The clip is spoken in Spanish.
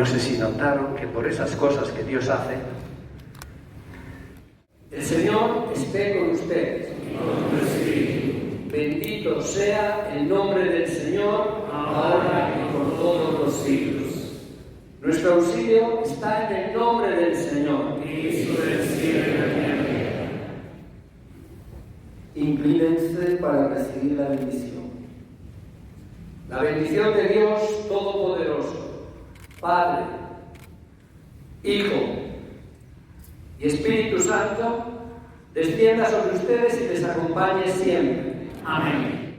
No sé si notaron que por esas cosas que Dios hace, el Señor esté con ustedes. Bendito sea el nombre del Señor, ahora y por todos los siglos. Nuestro auxilio está en el nombre del Señor. Inclínense para recibir la bendición. La bendición de Dios Todopoderoso, Padre, Hijo y Espíritu Santo, descienda sobre ustedes y les acompañe siempre. Amén.